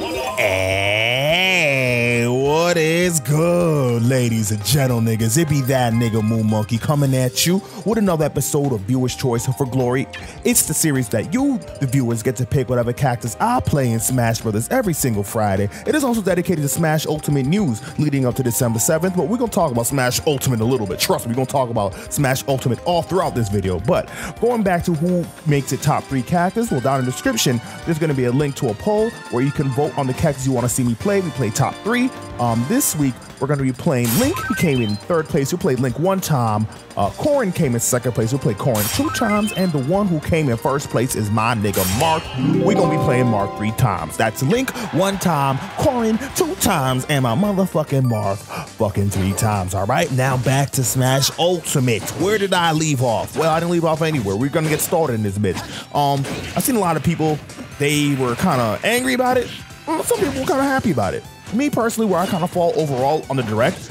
Hey, what is good, ladies and gentle niggas? It be that nigga MoonMonkey coming at you with another episode of Viewer's Choice for Glory. It's the series that you, the viewers, get to pick whatever characters I play in Smash Brothers every single Friday. It is also dedicated to Smash Ultimate news leading up to December 7th, but we're gonna talk about Smash Ultimate a little bit. Trust me, we're gonna talk about Smash Ultimate all throughout this video. But going back to who makes it top 3 characters, well, down in the description, there's gonna be a link to a poll where you can vote on the characters you want to see me play. We play top 3. This week we're going to be playing Link. He came in 3rd place. We played Link 1 time. Corrin came in 2nd place. We played Corrin 2 times, and the one who came in 1st place is my nigga Mark. We're gonna be playing Mark 3 times. That's Link 1 time, Corrin 2 times, and my motherfucking Mark fucking 3 times. All right, now back to Smash Ultimate. Where did I leave off? Well, I didn't leave off anywhere. We're gonna get started in this bitch. I've seen a lot of people, they were kind of angry about it. Some people were kind of happy about it. Me personally, where I kind of fall overall on the direct,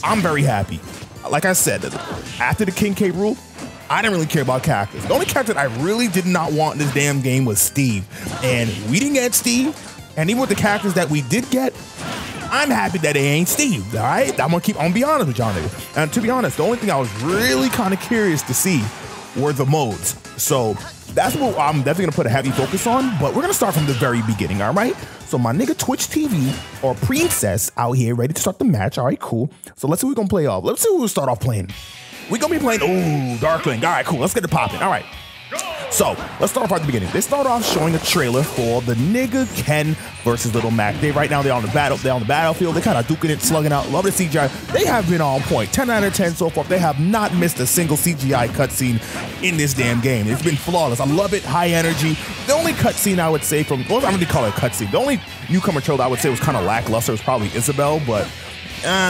I'm very happy. Like I said, after the King K rule, I didn't really care about characters. The only character that I really did not want in this damn game was Steve. And we didn't get Steve. And even with the characters that we did get, I'm happy that they ain't Steve, all right? I'm gonna be honest with y'all niggas. And to be honest, the only thing I was really kind of curious to see were the modes. So that's what I'm definitely gonna put a heavy focus on, but we're gonna start from the very beginning, all right? So my nigga Twitch TV or Princess out here ready to start the match. All right, cool. So let's see who we're gonna play off. Let's see who we'll start off playing. We're gonna be playing, Darkling. All right, cool, let's get it popping. All right. So let's start off at the beginning. They start off showing a trailer for the nigga Ken versus Little Mac. Right now they're on the battlefield. They kind of duking it, slugging out. Love the CGI. They have been on point. 10 out of 10 so far. They have not missed a single CGI cutscene in this damn game. It's been flawless. I love it. High energy. The only cutscene I would say from, well, I don't really call it a cutscene. The only newcomer trailer I would say was kind of lackluster was probably Isabelle, but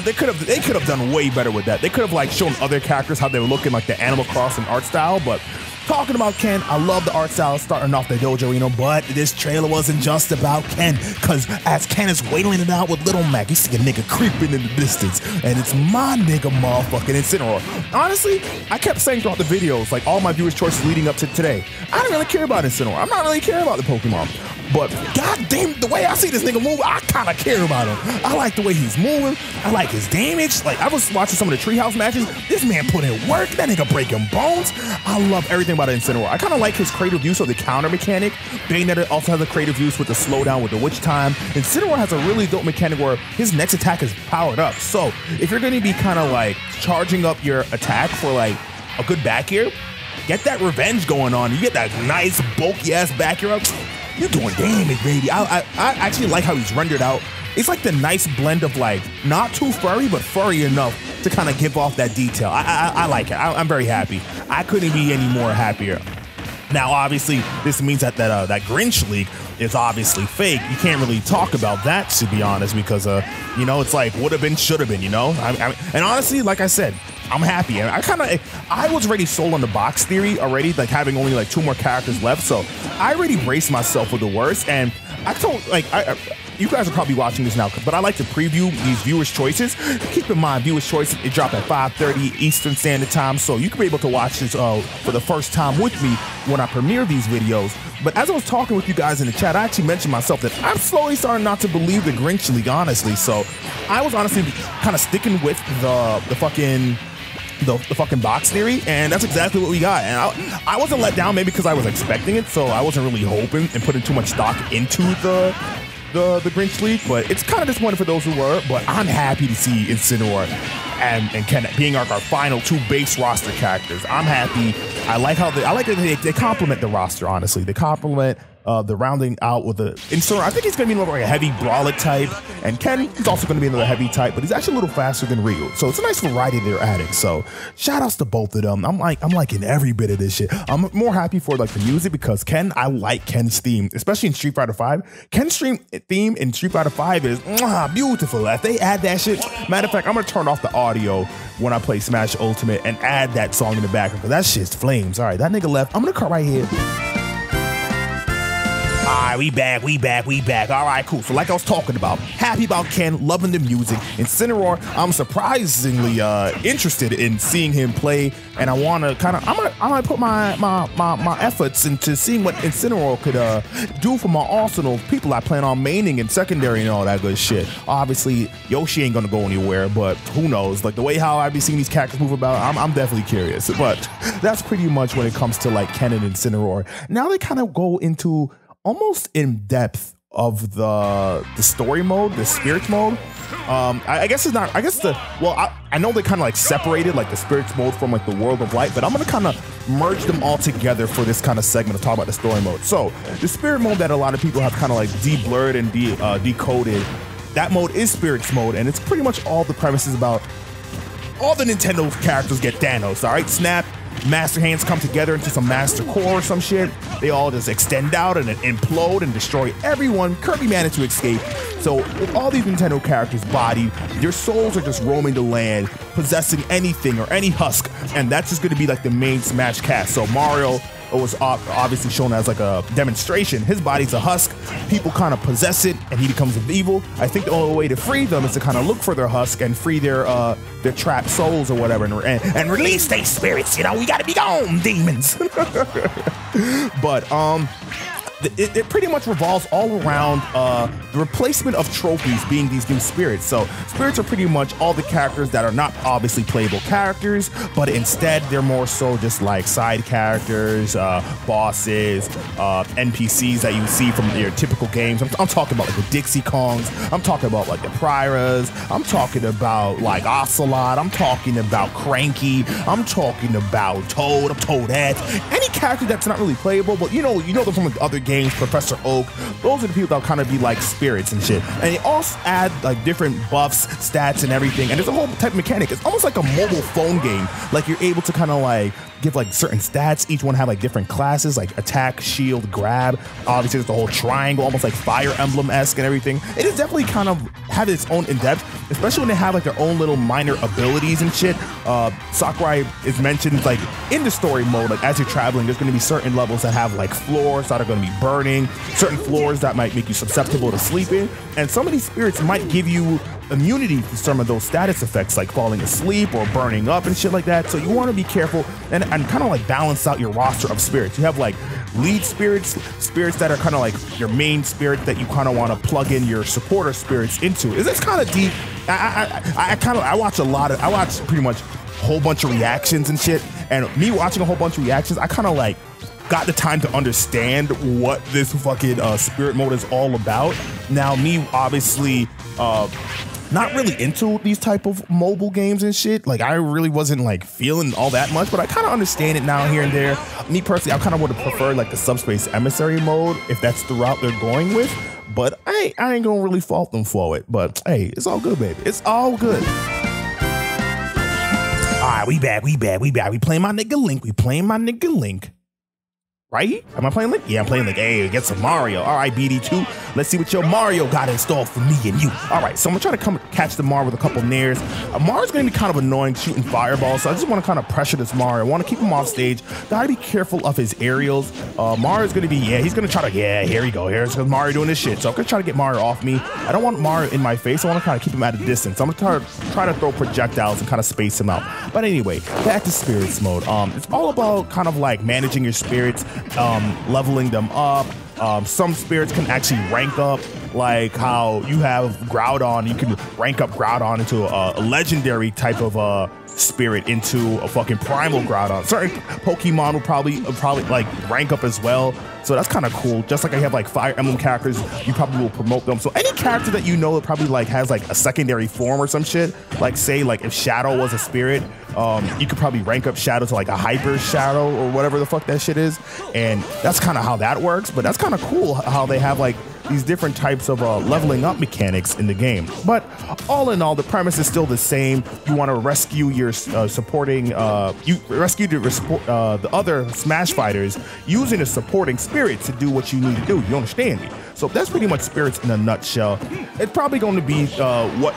they could have done way better with that. They could have like shown other characters how they were looking, like the Animal Crossing art style, but talking about Ken, I love the art style starting off the dojo, you know, but this trailer wasn't just about Ken, because as Ken is wailing it out with Little Mac, you see a nigga creeping in the distance, and it's my nigga motherfucking Incineroar. Honestly, I kept saying throughout the videos, like all my viewers' choices leading up to today, I didn't really care about Incineroar. I'm not really care about the Pokemon. But goddamn, the way I see this nigga move, I kind of care about him. I like the way he's moving. I like his damage. Like, I was watching some of the Treehouse matches. This man put in work. That nigga breaking bones. I love everything about Incineroar. I kind of like his creative use of the counter mechanic. Bayonetta also has a creative use with the slowdown with the witch time. Incineroar has a really dope mechanic where his next attack is powered up. So if you're going to be kind of like charging up your attack for like a good back air, get that revenge going on. You get that nice bulky ass back air up. You're doing damage, baby. I actually like how he's rendered out. It's like the nice blend of like not too furry, but furry enough to kind of give off that detail. I like it. I'm very happy. I couldn't be any more happier. Now, obviously, this means that that Grinch leak is obviously fake. You can't really talk about that, to be honest, because you know, it's like would have been, should have been, you know. And honestly, like I said, I'm happy. And I was already sold on the box theory already, like having only like 2 more characters left. So I already braced myself for the worst. And I told, like, you guys are probably watching this now, but I like to preview these viewers' choices. Keep in mind, viewers' choices, it dropped at 5:30 Eastern Standard Time, so you can be able to watch this for the first time with me when I premiere these videos. But as I was talking with you guys in the chat, I actually mentioned myself that I'm slowly starting not to believe the Grinch League, honestly. So I was honestly kind of sticking with the fucking box theory, and that's exactly what we got. And I wasn't let down, maybe because I was expecting it, so I wasn't really hoping and putting too much stock into the Grinch League, but it's kind of disappointing for those who were. But I'm happy to see Incineroar and Ken being our final 2 base roster characters. I'm happy. I like that they complement the roster. Honestly, they complement the rounding out with the Incineroar. I think he's going to be more like a heavy brawler type, and Ken is also going to be another heavy type, but he's actually a little faster than Ryu. So it's a nice variety they're adding. So shout outs to both of them. I'm liking every bit of this shit. I'm more happy for like the music because I like Ken's theme, especially in Street Fighter V. Ken's theme in Street Fighter V is beautiful. If they add that shit, matter of fact, I'm gonna turn off the audio when I play Smash Ultimate and add that song in the background because that shit's flames. All right, that nigga left. I'm gonna cut right here. Alright, we back. Alright, cool. So like I was talking about, happy about Ken, loving the music. Incineroar, I'm surprisingly interested in seeing him play, and I wanna I might put my efforts into seeing what Incineroar could do for my arsenal of people I plan on maining and secondary and all that good shit. Obviously, Yoshi ain't gonna go anywhere, but who knows? Like the way how I be seeing these characters move about, I'm definitely curious. But that's pretty much when it comes to like Ken and Incineroar. Now they kind of go into almost in depth of the story mode, the spirits mode. I guess it's not. I guess I know they kind of like separated like the spirits mode from like the world of light, but I'm gonna kind of merge them all together for this kind of segment to talk about the story mode. So the spirit mode that a lot of people have kind of like de-blurred and decoded, that mode is spirits mode, and it's pretty much all the premises about all the Nintendo characters get Thanos. All right, Snap. Master Hands come together into some Master Core or some shit. They all just extend out and then implode and destroy everyone. Kirby managed to escape. So with all these Nintendo characters bodied, their souls are just roaming the land, possessing anything or any husk, and that's just going to be like the main Smash cast. So Mario was obviously shown as like a demonstration. His body's a husk. People kind of possess it, and he becomes evil. I think the only way to free them is to kind of look for their husk and free their trapped souls or whatever, and release their spirits. You know, we gotta be gone, demons. But it pretty much revolves all around the replacement of trophies being these new spirits. So spirits are pretty much all the characters that are not obviously playable characters, but instead they're more so just like side characters, bosses, NPCs that you see from your typical games. I'm talking about like the Dixie Kongs, I'm talking about like the Pryras, I'm talking about like Ocelot, I'm talking about Cranky, I'm talking about Toad, Toadette, any character that's not really playable, but you know them from other games, Professor Oak. Those are the people that kind of be like spirits and shit. And they also add like different buffs, stats, and everything. And there's a whole type of mechanic. It's almost like a mobile phone game. Like you're able to kind of like give like certain stats. Each one have like different classes, like attack, shield, grab. Obviously, there's the whole triangle, almost like Fire Emblem-esque and everything. It is definitely kind of have its own in-depth, especially when they have like their own little minor abilities and shit. Sakurai is mentioned like in the story mode, like as you're traveling, there's going to be certain levels that have like floors that are going to be burning, certain floors that might make you susceptible to sleeping, and some of these spirits might give you immunity to some of those status effects like falling asleep or burning up and shit like that. So you want to be careful and kind of like balance out your roster of spirits. You have like lead spirits that are kind of like your main spirit that you kind of want to plug in your supporter spirits into. It's kind of deep. I watch pretty much a whole bunch of reactions and shit, and me watching a whole bunch of reactions, I kind of like got the time to understand what this fucking spirit mode is all about. Now, me obviously not really into these type of mobile games and shit. Like I really wasn't like feeling all that much, but I kind of understand it now here and there. Me personally, I kind of would have preferred like the Subspace Emissary mode if that's the route they're going with. But I ain't gonna really fault them for it. But hey, it's all good, baby. It's all good. All right, we back. We playing my nigga Link. Right? Am I playing Link? Yeah, I'm playing Link. Hey, get some Mario. All right, BD2. Let's see what your Mario got installed for me and you. All right, so I'm gonna try to catch the Mario with a couple nairs. Mario's gonna be kind of annoying shooting fireballs, so I just want to kind of pressure this Mario. I want to keep him off stage. Gotta be careful of his aerials. Mario's gonna be, he's gonna try to, here we go. Here's Mario doing this shit. So I'm gonna try to get Mario off me. I don't want Mario in my face. I want to kind of keep him at a distance. I'm gonna try to throw projectiles and kind of space him out. But anyway, back to spirits mode. It's all about kind of like managing your spirits, leveling them up. Some spirits can actually rank up, like how you have Groudon. You can rank up Groudon into a legendary type of spirit, into a fucking primal Groudon. Certain Pokemon will probably like rank up as well. So that's kind of cool. Just like I have like Fire Emblem characters, you probably will promote them. So any character that you know that probably like has like a secondary form or some shit, like say like if Shadow was a spirit, you could probably rank up Shadow to like a Hyper Shadow or whatever the fuck that shit is. And that's kind of how that works. But that's kind of cool how they have like these different types of leveling up mechanics in the game. But all in all, the premise is still the same. You want to rescue your the other Smash fighters using a supporting spirit to do what you need to do. You understand me? So that's pretty much spirits in a nutshell. It's probably going to be what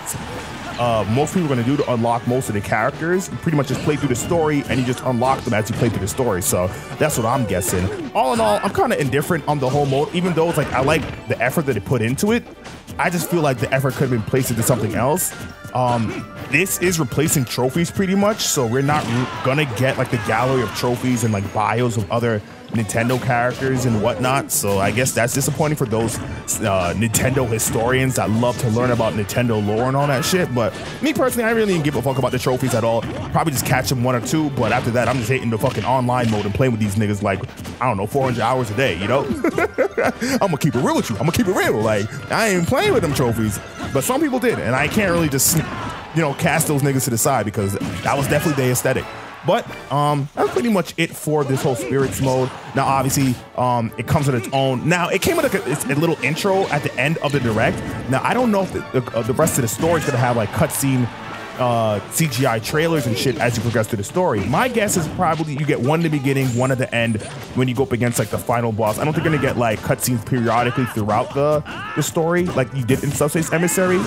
most people are going to do to unlock most of the characters. You pretty much just play through the story and you just unlock them as you play through the story. So that's what I'm guessing. All in all, I'm kind of indifferent on the whole mode, even though it's like I like the effort that they put into it. I just feel like the effort could have been placed into something else. This is replacing trophies pretty much, so we're not gonna get like the gallery of trophies and like bios of other Nintendo characters and whatnot. So I guess that's disappointing for those Nintendo historians that love to learn about Nintendo lore and all that shit. But me personally, I really didn't give a fuck about the trophies at all. Probably just catch them 1 or 2, but after that, I'm just hitting the fucking online mode and playing with these niggas like, I don't know, 400 hours a day, you know? I'm gonna keep it real with you. I'm gonna keep it real. Like, I ain't playing with them trophies, but some people did, and I can't really just, you know, cast those niggas to the side because that was definitely the aesthetic. But that's pretty much it for this whole spirits mode. Now, obviously, it comes with its own. Now, it came with a little intro at the end of the direct. Now, I don't know if the rest of the story is gonna have like cutscene CGI trailers and shit as you progress through the story. My guess is probably you get one in the beginning, one at the end when you go up against like the final boss. I don't think you're gonna get like cutscenes periodically throughout the story like you did in Subspace Emissary.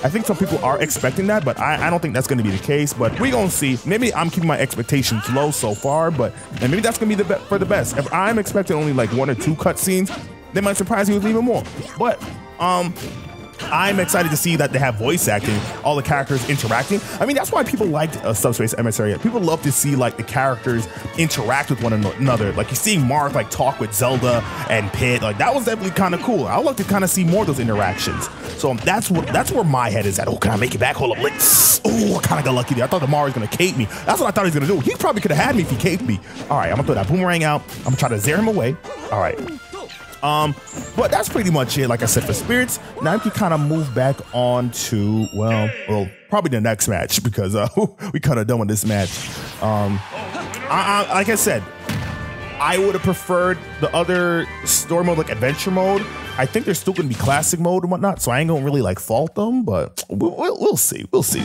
I think some people are expecting that, but I don't think that's going to be the case. But we gonna see. Maybe I'm keeping my expectations low so far, but and maybe that's gonna be for the best. If I'm expecting only like 1 or 2 cutscenes, they might surprise me with even more. But I'm excited to see that they have voice acting, all the characters interacting. I mean, that's why people liked Subspace Emissary. People love to see like the characters interact with one another. Like you're seeing Marth like talk with Zelda and Pit. Like that was definitely kind of cool. I would like to kind of see more of those interactions. So that's where my head is at. Oh, can I make it back? Hold up, oh, I kind of got lucky there. I thought the Mario was gonna cape me. That's what I thought he was gonna do. He probably could have had me if he caped me. All right, I'm gonna throw that boomerang out. I'm gonna try to zare him away. All right. But that's pretty much it, like I said, for spirits. Now you can kind of move back on to, well, probably the next match because we kind of done with this match. Like I said, I would have preferred the other story mode, like adventure mode. I think there's still going to be classic mode and whatnot, so I ain't gonna really like fault them, but we'll see. We'll see.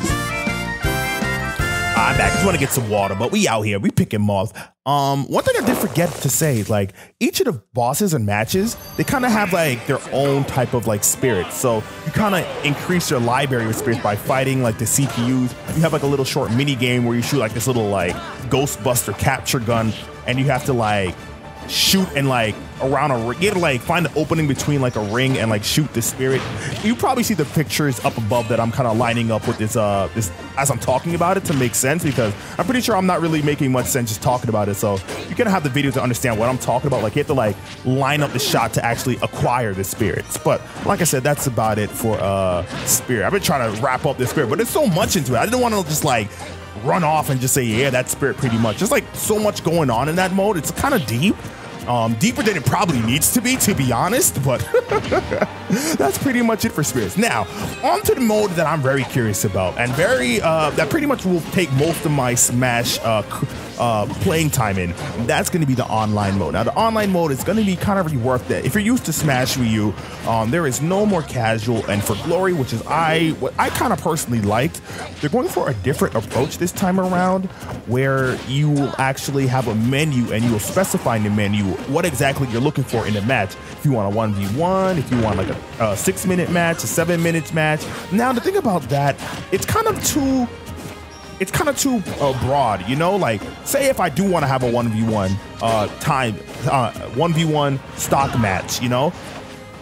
I'm back. Just want to get some water, but we out here. We picking moth. One thing I did forget to say is like each of the bosses and matches, they kind of have like their own type of like spirit. So you kind of increase your library of spirits by fighting like the CPUs. You have like a little short mini game where you shoot like this little like Ghostbuster capture gun, and you have to like shoot and like around a ring. You have to like find the opening between like a ring and like shoot the spirit. You probably see the pictures up above that I'm kind of lining up with this as I'm talking about it to make sense, because I'm pretty sure I'm not really making much sense just talking about it. So you're gonna have the video to understand what I'm talking about. Like you have to like line up the shot to actually acquire the spirits. But like I said, that's about it for spirit. I've been trying to wrap up this spirit, but there's so much into it. I didn't want to just like run off and just say, yeah, that's spirit pretty much. There's like so much going on in that mode. It's kind of deep. Deeper than it probably needs to be honest, but that's pretty much it for spirits. Now, on to the mode that I'm very curious about, and that pretty much will take most of my Smash playing time in. That's going to be the online mode. Now, the online mode is going to be kind of reworked. That if you're used to Smash Wii U, there is no more casual, and for Glory, which is what I kind of personally liked, they're going for a different approach this time around, where you will actually have a menu and you will specify in the menu what exactly you're looking for in a match. If you want a 1v1, if you want like a 6-minute match, a 7-minute match. Now the thing about that, it's kind of too broad, you know. Like, say if I do want to have a 1v1 1v1 stock match, you know,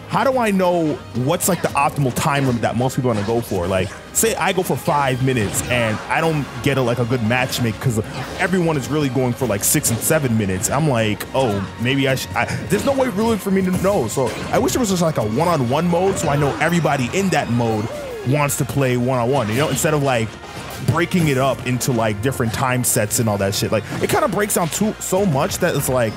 how do I know what's like the optimal time limit that most people are gonna go for? Like, say I go for 5 minutes and I don't get a good match make because everyone is really going for like 6 and 7 minutes. I'm like, oh, maybe there's no way really for me to know. So I wish there was just like a one-on-one mode, so I know everybody in that mode wants to play one-on-one, you know, instead of like breaking it up into like different time sets and all that shit. Like, it kind of breaks down so much that it's like,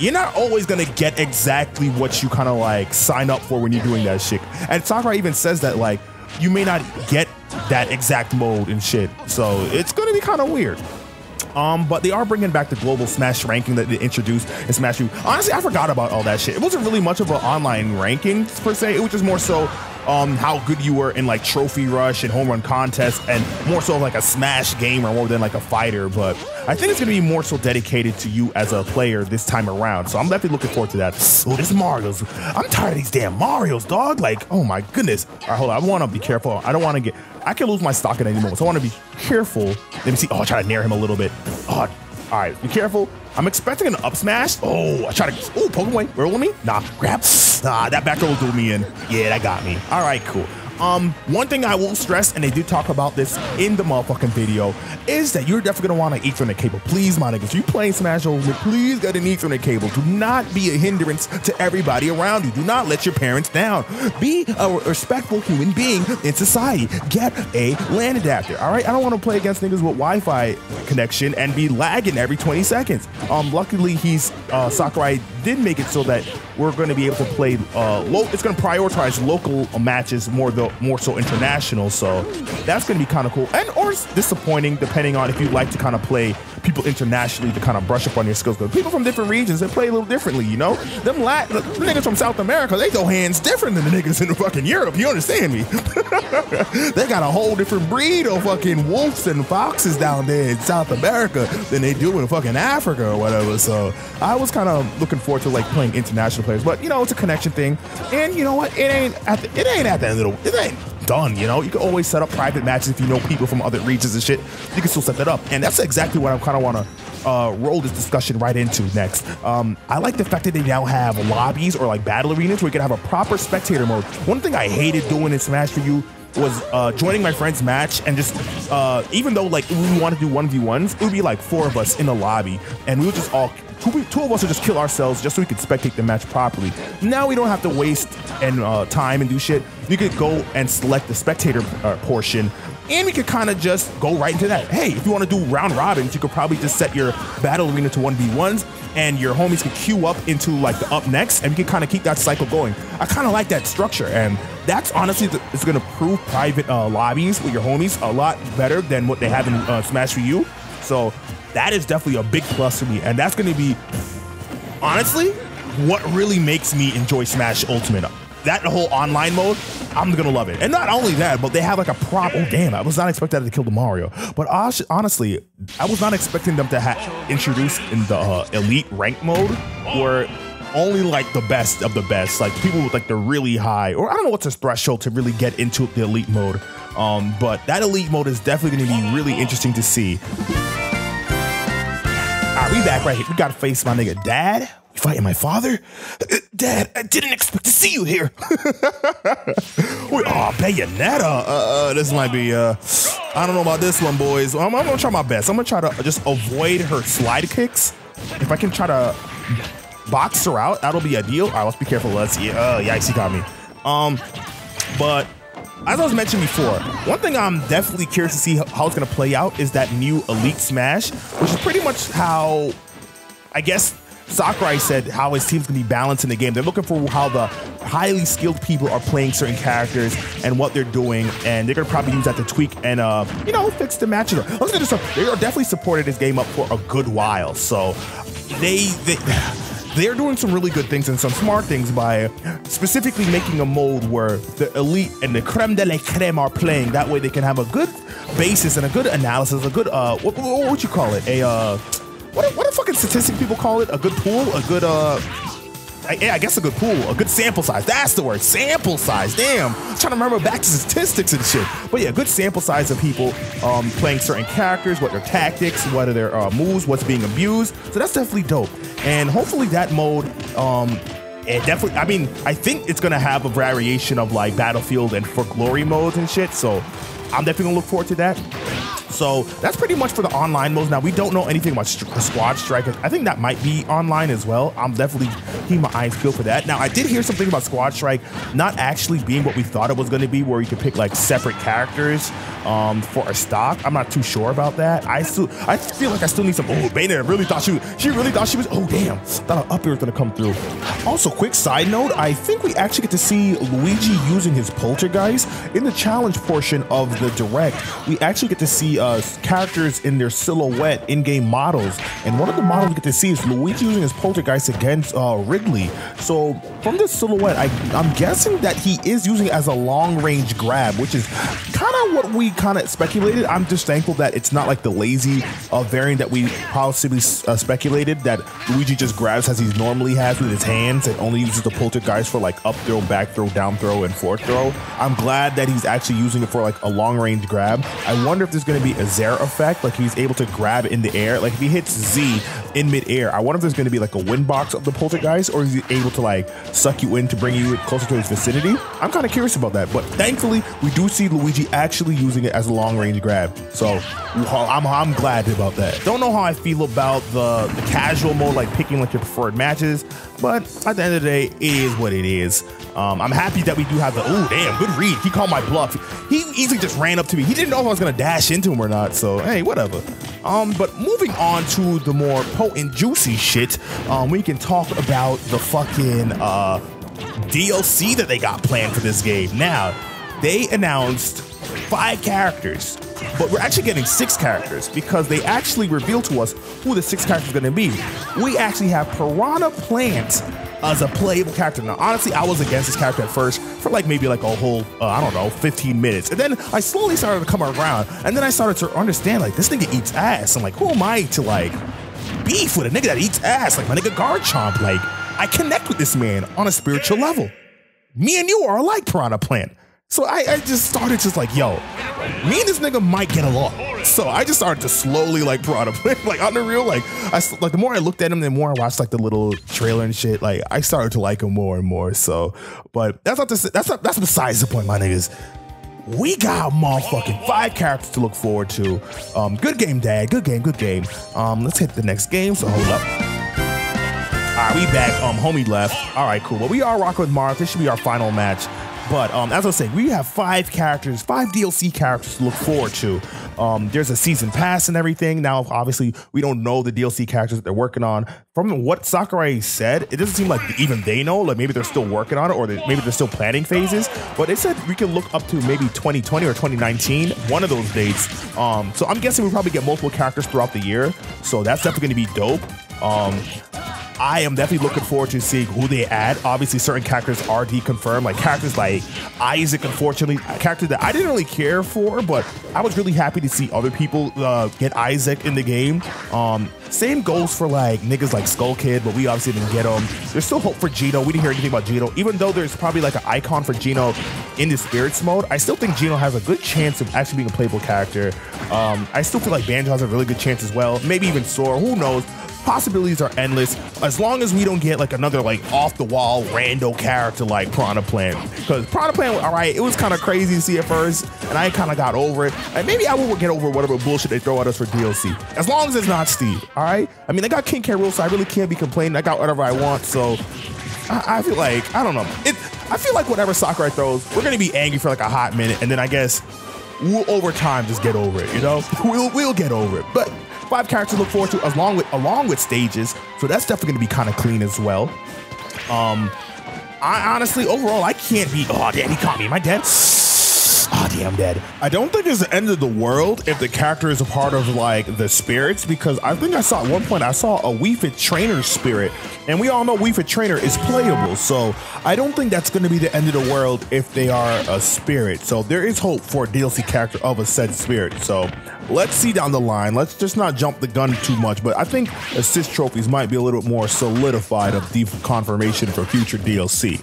you're not always gonna get exactly what you kind of like sign up for when you're doing that shit. And Sakurai even says that like you may not get that exact mode and shit. So it's gonna be kind of weird. But they are bringing back the global Smash ranking that they introduced in Smash U. Honestly, I forgot about all that shit. It wasn't really much of an online ranking per se. It was just more so how good you were in like Trophy Rush and Home Run Contest, and more so like a Smash gamer more than like a fighter. But I think it's gonna be more so dedicated to you as a player this time around. So I'm definitely looking forward to that. Oh, this Mario's. I'm tired of these damn Marios, dog. Like, oh my goodness. All right, hold on. I want to be careful. I don't want to get. I can lose my stock at any moment, so I want to be careful. Let me see. Oh, I try to nair him a little bit. Oh, all right, be careful. I'm expecting an up smash. Oh, I try to. Oh, poke away. Roll me. Nah, grab. Nah, that back roll threw me in. Yeah, that got me. All right, cool. One thing I will stress, and they do talk about this in the motherfucking video, is that you're definitely gonna want to Ethernet cable. Please, my niggas, if you playing Smash Ultimate, please get an Ethernet cable. Do not be a hindrance to everybody around you. Do not let your parents down. Be a respectful human being in society. Get a LAN adapter, all right? I don't want to play against niggas with Wi-Fi connection and be lagging every 20 seconds. Luckily, Sakurai did make it so that we're going to be able to play it's going to prioritize local matches more so international, so that's going to be kind of cool and or disappointing depending on if you like to kind of play people internationally to kind of brush up on your skills, because people from different regions, they play a little differently, you know. The niggas from South America, they throw hands different than the niggas in the fucking Europe, you understand me? They got a whole different breed of fucking wolves and foxes down there in South America than they do in fucking Africa or whatever. So I was kind of looking forward to like playing international players, but you know, it's a connection thing, and you know what, it ain't at the end of the, it ain't done, you know. You can always set up private matches if you know people from other regions and shit. You can still set that up, and that's exactly what I kind of want to roll this discussion right into next. I like the fact that they now have lobbies or like battle arenas where you can have a proper spectator mode. One thing I hated doing in Smash for You was joining my friend's match and just even though like we want to do 1v1s, it would be like 4 of us in the lobby, and we would just all two of us would just kill ourselves just so we could spectate the match properly. Now we don't have to waste time and do shit. You could go and select the spectator portion, and we could kind of just go right into that. Hey, if you want to do round robins, you could probably just set your battle arena to 1v1s, and your homies could queue up into like the up next, and we can kind of keep that cycle going. I kind of like that structure, and that's honestly it's going to prove private lobbies with your homies a lot better than what they have in Smash for You. So that is definitely a big plus for me, and that's going to be honestly what really makes me enjoy Smash Ultimate. That whole online mode, I'm gonna love it. And not only that, but they have like a prop. Oh damn, I was not expecting that to kill the Mario. But honestly, I was not expecting them to introduce in the elite rank mode, where only like the best of the best, like people with like the really high, or I don't know what's a threshold to really get into the elite mode. But that elite mode is definitely gonna be really interesting to see. All right, we back right here. We gotta face my nigga Dad. You fighting my father? Dad, I didn't expect to see you here. Oh, Bayonetta. This might be, I don't know about this one, boys. I'm gonna try my best. I'm gonna try to just avoid her slide kicks. If I can try to box her out, that'll be ideal. All right, let's be careful. Let's see. Yikes, he got me. But as I was mentioning before, one thing I'm definitely curious to see how it's gonna play out is that new Elite Smash, which is pretty much how, I guess, Sakurai said how his team's gonna be balanced in the game. They're looking for how the highly skilled people are playing certain characters and what they're doing, and they're gonna probably use that to tweak and you know, fix the matches. They are definitely supported this game up for a good while, so they're doing some really good things and some smart things by specifically making a mode where the elite and the creme de la creme are playing. That way they can have a good basis and a good analysis, a good what would you call it? What do fucking statistic people call it? A good pool? A good, I guess a good pool. A good sample size. That's the word. Sample size. Damn. I was trying to remember back to statistics and shit. But yeah, good sample size of people playing certain characters, what their tactics, what are their moves, what's being abused. So that's definitely dope. And hopefully that mode, it definitely, I mean, I think it's going to have a variation of like Battlefield and For Glory modes and shit. So I'm definitely going to look forward to that. So that's pretty much for the online modes. Now, we don't know anything about Squad Strike. I think that might be online as well. I'm definitely keeping my eyes peeled for that. Now, I did hear something about Squad Strike not actually being what we thought it was going to be, where you could pick like separate characters for a stock. I'm not too sure about that. I feel like I still need some. Oh, Bayonetta really thought she really thought she was. Oh, damn. Thought an up air was going to come through. Also, quick side note, I think we actually get to see Luigi using his Poltergeist in the challenge portion of the Direct. We actually get to see characters in their silhouette in-game models, and one of the models we get to see is Luigi using his poltergeist against Ridley. So from this silhouette, I'm guessing that he is using it as a long-range grab, which is kind of what we kind of speculated. I'm just thankful that it's not like the lazy variant that we possibly speculated, that Luigi just grabs as he normally has with his hands and only uses the poltergeist for like up throw, back throw, down throw, and forward throw. I'm glad that he's actually using it for like a long-range grab. I wonder if there's going to be a Zera effect, like he's able to grab in the air. Like if he hits Z in mid-air, I wonder if there's going to be like a wind box of the poltergeist, or is he able to like suck you in to bring you closer to his vicinity? I'm kind of curious about that, but thankfully we do see Luigi actually using it as a long-range grab, so I'm glad about that. Don't know how I feel about the casual mode, like picking like your preferred matches, but at the end of the day, it is what it is. I'm happy that we do have the, oh damn, good read. He called my bluff. He easily just ran up to me. He didn't know if I was gonna dash into him or not, so hey, whatever. But moving on to the more potent, juicy shit, we can talk about the fucking DLC that they got planned for this game. Now, they announced 5 characters, but we're actually getting 6 characters because they actually revealed to us who the 6 characters are going to be. We actually have Piranha Plant as a playable character. Now, honestly, I was against this character at first for like maybe like a whole, I don't know, 15 minutes. And then I slowly started to come around, and then I started to understand like this nigga eats ass. I'm like, who am I to like beef with a nigga that eats ass? Like my nigga Garchomp, like I connect with this man on a spiritual level. Me and you are alike, Piranha Plant. So I just started just like, yo, me and this nigga might get along. So I just started to slowly like Piranha Plant, like on the real, like the more I looked at him, the more I watched like the little trailer and shit, like I started to like him more and more. So, but that's besides the point, my niggas. We got motherfucking 5 characters to look forward to. Good game, Dad. Good game. Good game. Let's hit the next game. So hold up. All right, we back. Homie left. All right, cool. Well, we are rocking with Mars. This should be our final match. But as I was saying, we have 5 characters, 5 DLC characters to look forward to. There's a season pass and everything. Now, obviously, we don't know the DLC characters that they're working on. From what Sakurai said, it doesn't seem like even they know. Like maybe they're still working on it, or maybe they're still planning phases. But they said we can look up to maybe 2020 or 2019, one of those dates. So I'm guessing we'll probably get multiple characters throughout the year. So that's definitely going to be dope. I am definitely looking forward to seeing who they add. Obviously, certain characters are deconfirmed, like characters like Isaac, unfortunately, a character that I didn't really care for, but I was really happy to see other people get Isaac in the game. Same goes for like niggas like Skull Kid, but we obviously didn't get him. There's still hope for Gino. We didn't hear anything about Gino, even though there's probably like an icon for Gino in the Spirits mode. I still think Gino has a good chance of actually being a playable character. I still feel like Banjo has a really good chance as well. Maybe even Sora, who knows? Possibilities are endless as long as we don't get like another like off the wall rando character like Piranha Plant, because Piranha Plant, all right, it was kind of crazy to see at first and I kind of got over it, and maybe I will get over whatever bullshit they throw at us for DLC, as long as it's not Steve. All right, I mean, I got King K. Rool, so I really can't be complaining. I got whatever I want, so I feel like, I don't know, I feel like whatever Sakurai throws, we're gonna be angry for like a hot minute, and then I guess we'll over time just get over it, you know. We'll get over it. But 5 characters to look forward to along with stages, so that's definitely going to be kind of clean as well. I honestly, overall, I can't be. Oh damn, he caught me. Am I dead? Oh damn, I'm dead. I don't think it's the end of the world if the character is a part of like the spirits, because I think I saw at one point I saw a Wii Fit Trainer spirit, and we all know Wii Fit Trainer is playable, so I don't think that's going to be the end of the world if they are a spirit. So there is hope for a DLC character of a said spirit. So let's see down the line. Let's just not jump the gun too much, but I think assist trophies might be a little bit more solidified of deep confirmation for future DLC.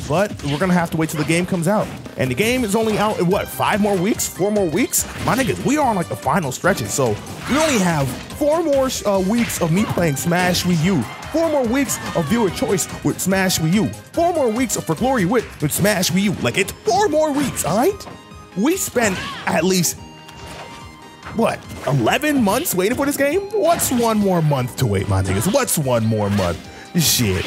But we're gonna have to wait till the game comes out, and the game is only out in what, 5 more weeks, 4 more weeks? My niggas, we are on like the final stretches, so we only have 4 more weeks of me playing Smash Wii U, 4 more weeks of viewer choice with Smash Wii U, 4 more weeks of For Glory with Smash Wii U. Like, it's 4 more weeks, all right? We spent at least, what, 11 months waiting for this game? What's 1 more month to wait, my niggas? What's 1 more month? Shit.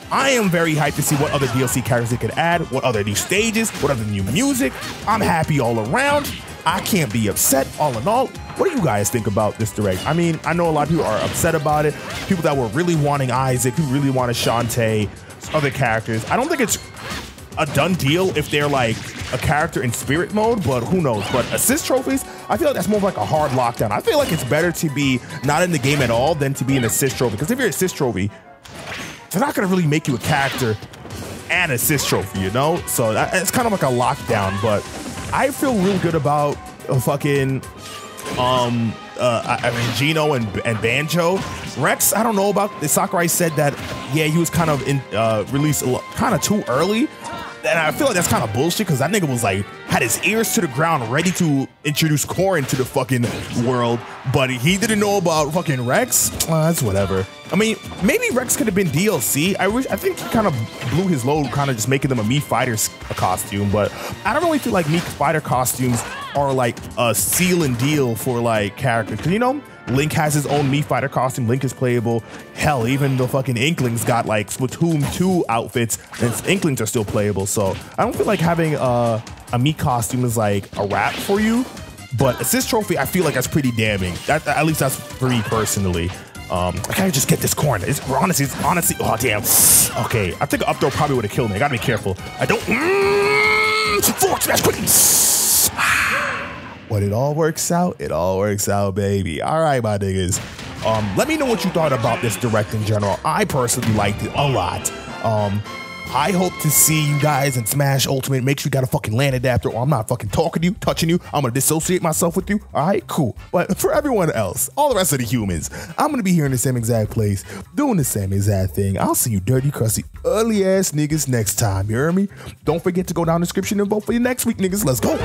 I am very hyped to see what other DLC characters they could add, what other new stages, what other new music. I'm happy all around. I can't be upset all in all. What do you guys think about this direct? I mean, I know a lot of people are upset about it. People that were really wanting Isaac, who really wanted Shantae, other characters. I don't think it's a done deal if they're like a character in spirit mode, but who knows? But assist trophies, I feel like that's more of like a hard lockdown. I feel like it's better to be not in the game at all than to be an assist trophy. Because if you're an assist trophy, they're not gonna really make you a character and assist trophy, you know? So it's kind of like a lockdown, but I feel real good about fucking I mean, Gino and Banjo. Rex, I don't know about. Sakurai said that, yeah, he was kind of released kind of too early. And I feel like that's kind of bullshit because that nigga was like, had his ears to the ground ready to introduce Corrin to the fucking world, but he didn't know about fucking Rex. That's whatever. I mean, maybe Rex could have been DLC. I think he kind of blew his load, kind of just making them a Mii Fighter's costume, but I don't really feel like Mii Fighter costumes are like a seal and deal for like characters. Cause you know, Link has his own Mii Fighter costume. Link is playable. Hell, even the fucking Inklings got like Splatoon 2 outfits, and Inklings are still playable. So I don't feel like having a Mii costume is like a wrap for you. But assist trophy, I feel like that's pretty damning. At least that's for me personally. I gotta just get this corn. Honestly, oh damn. Okay, I think an up throw probably would have killed me. I gotta be careful. I don't. Forward smash, quick. When it all works out, baby. All right, my niggas. Let me know what you thought about this direct in general. I personally liked it a lot. I hope to see you guys in Smash Ultimate. Make sure you got a fucking land adapter, or I'm not fucking talking to you, touching you. I'm gonna dissociate myself with you. All right, cool. But for everyone else, all the rest of the humans, I'm gonna be here in the same exact place, doing the same exact thing. I'll see you dirty, crusty, ugly ass niggas next time. You hear me? Don't forget to go down the description and vote for you next week, niggas. Let's go.